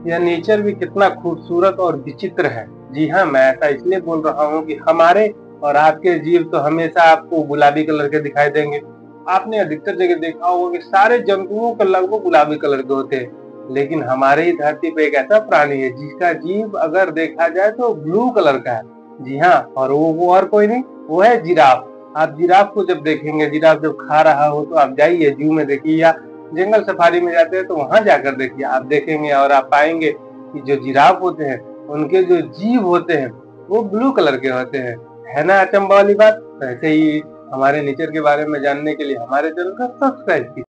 यह नेचर भी कितना खूबसूरत और विचित्र है। जी हाँ, मैं ऐसा इसलिए बोल रहा हूँ कि हमारे और आपके जीव तो हमेशा आपको गुलाबी कलर के दिखाई देंगे। आपने अधिकतर जगह देखा होगा कि सारे जंतुओं का लगभग गुलाबी कलर के होते हैं, लेकिन हमारे ही धरती पे एक ऐसा प्राणी है जिसका जीव अगर देखा जाए तो ब्लू कलर का है। जी हाँ, और वो और कोई नहीं, वो है जिराफ। आप जिराफ को जब देखेंगे, जिराफ जब खा रहा हो तो आप जाइए जू में देखिए या जंगल सफारी में जाते हैं तो वहां जाकर देखिए, आप देखेंगे और आप पाएंगे कि जो जिराफ होते हैं उनके जो जीभ होते हैं वो ब्लू कलर के होते हैं। है ना अचंभा वाली बात? ऐसे ही हमारे नेचर के बारे में जानने के लिए हमारे चैनल को सब्सक्राइब कीजिए।